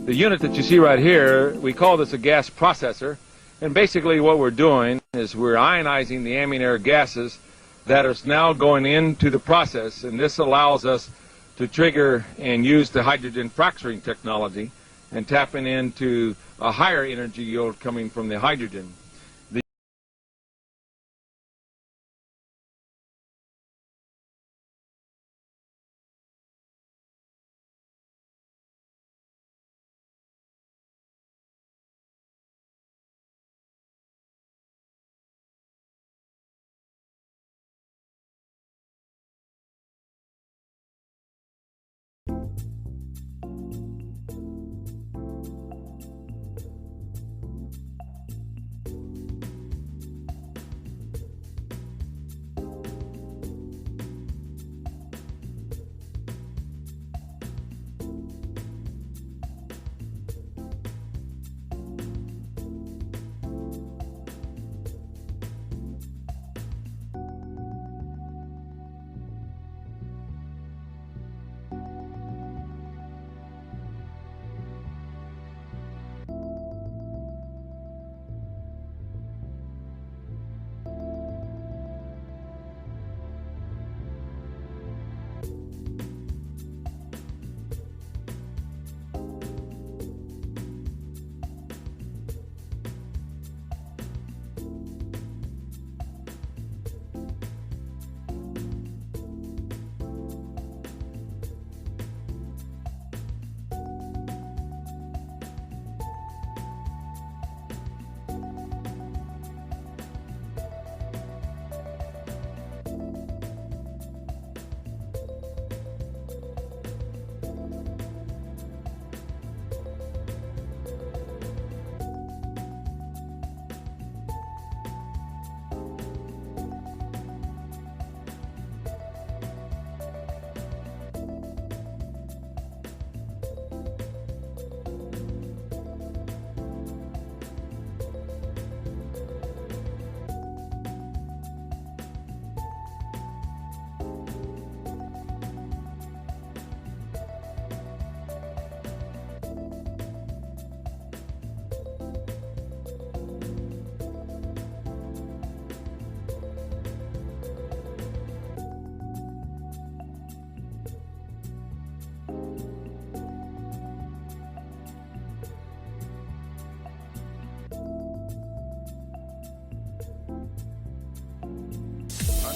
The unit that you see right here, we call this a gas processor. And basically what we're doing is we're ionizing the ambient air gases that are now going into the process, and this allows us to trigger and use the hydrogen fracturing technology and tapping into a higher energy yield coming from the hydrogen.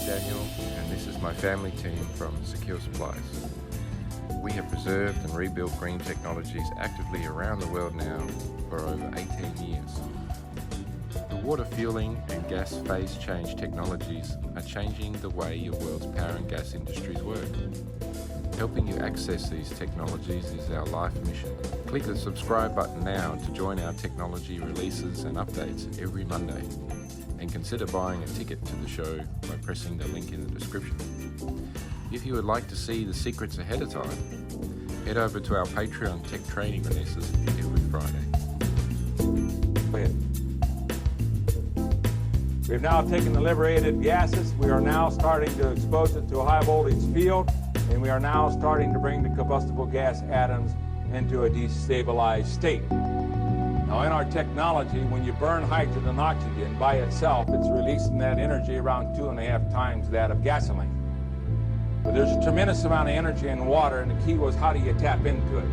Daniel, and this is my family team from Secure Supplies. We have preserved and rebuilt green technologies actively around the world now for over 18 years. The water fueling and gas phase change technologies are changing the way your world's power and gas industries work. Helping you access these technologies is our life mission. Click the subscribe button now to join our technology releases and updates every Monday. And consider buying a ticket to the show by pressing the link in the description. If you would like to see the secrets ahead of time, head over to our Patreon tech training releases every Friday. Go ahead. We've now taken the liberated gases. We are now starting to expose it to a high voltage field, and we are now starting to bring the combustible gas atoms into a destabilized state. Now, in our technology, when you burn hydrogen and oxygen by itself, it's releasing that energy around 2.5 times that of gasoline. But there's a tremendous amount of energy in water, and the key was, how do you tap into it?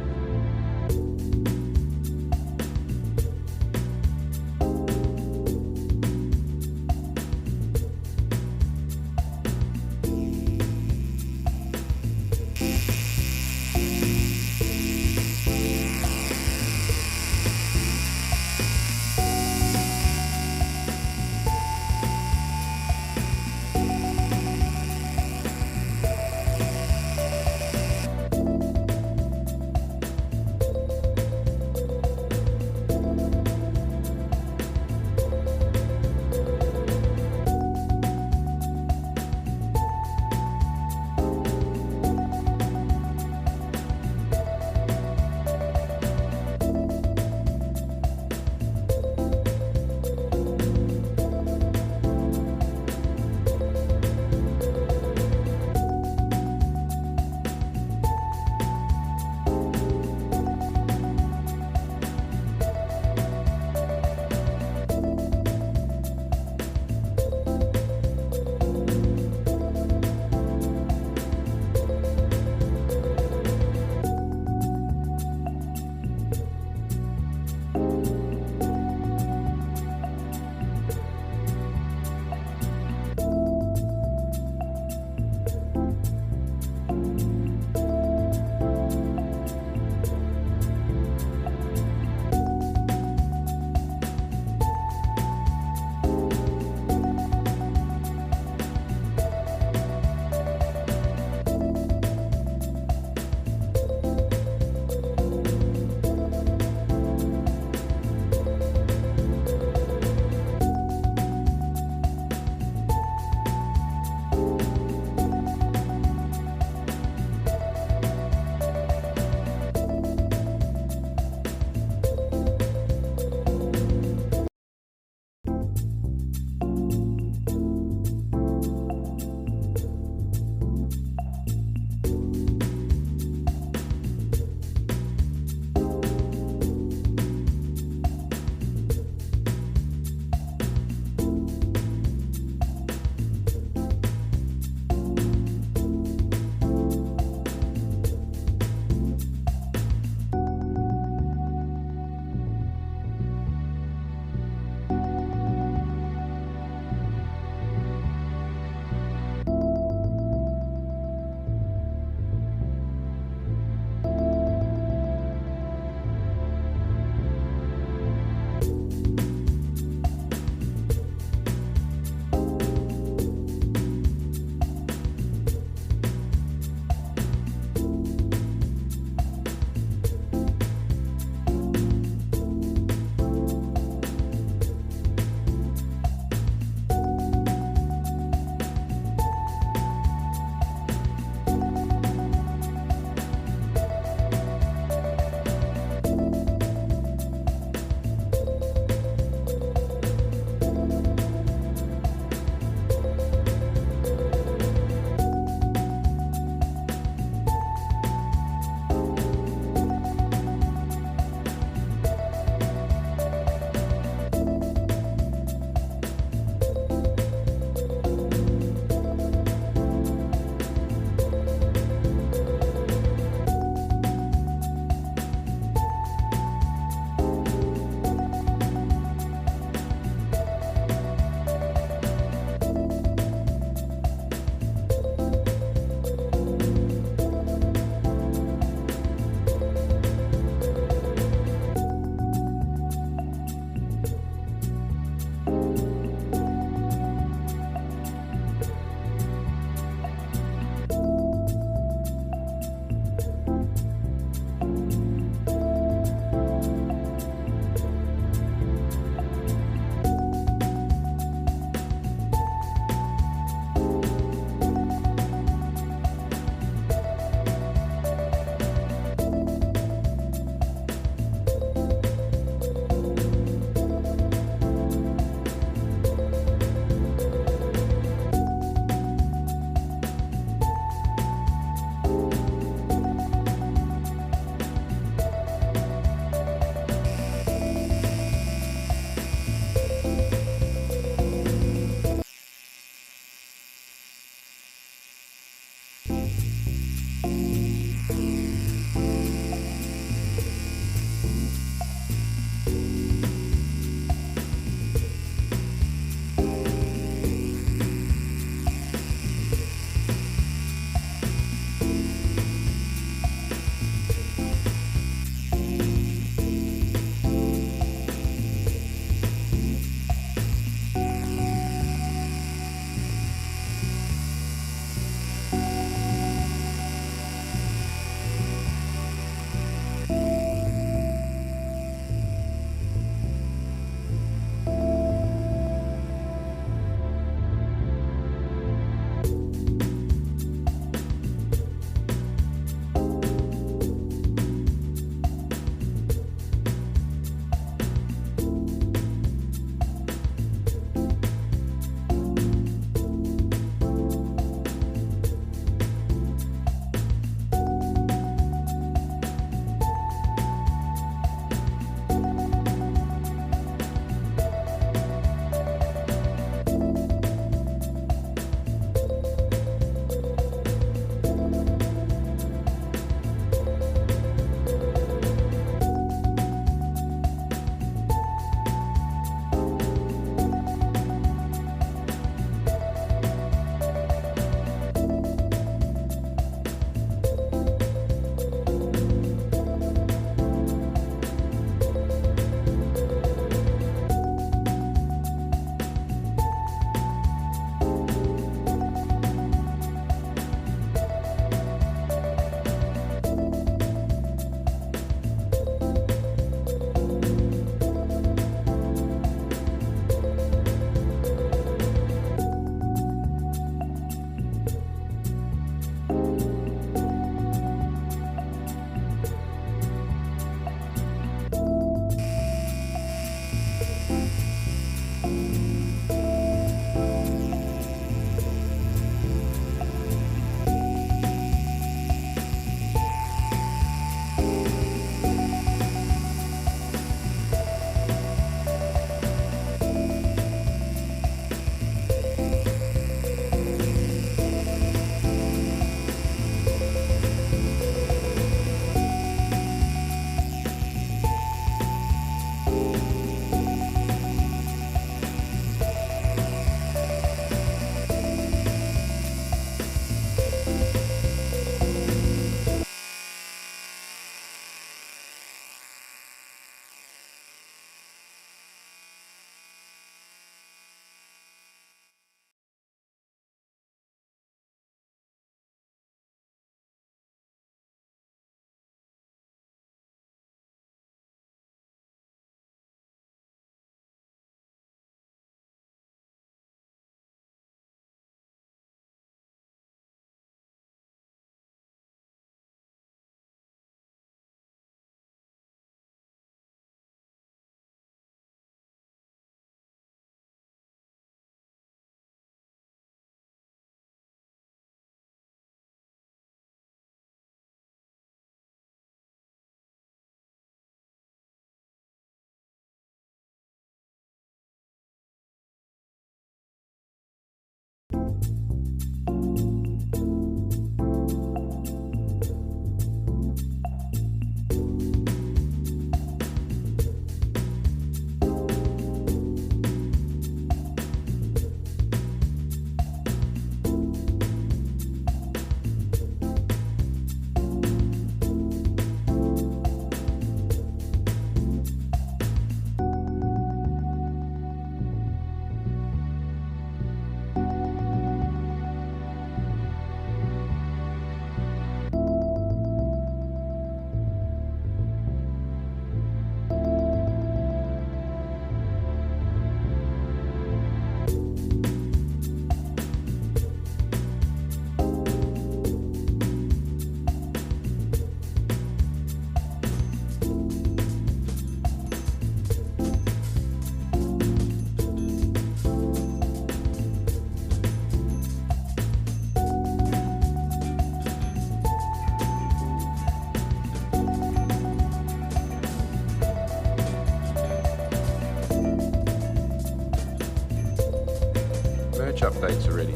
Updates are ready.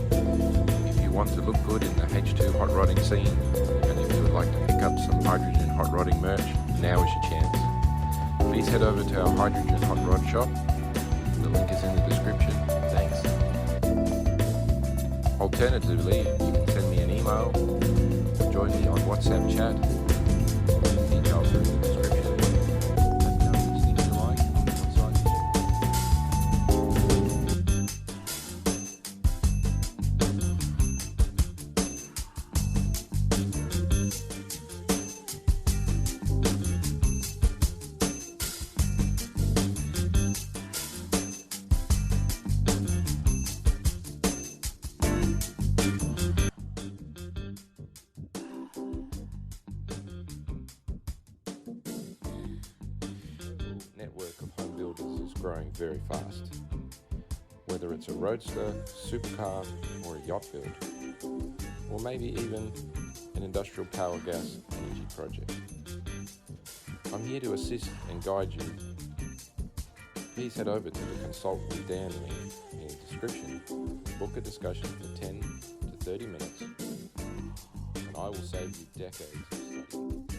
If you want to look good in the H2 hot rodding scene, and if you would like to pick up some hydrogen hot rodding merch, now is your chance. Please head over to our hydrogen hot rod shop. The link is in the description. Thanks. Alternatively, you can send me an email, join me on WhatsApp chat. Details are in the description. Network of home builders is growing very fast. Whether it's a roadster, supercar, or a yacht build, or maybe even an industrial power gas energy project. I'm here to assist and guide you. Please head over to the Consult with Dan link in the description, book a discussion for 10 to 30 minutes, and I will save you decades of study.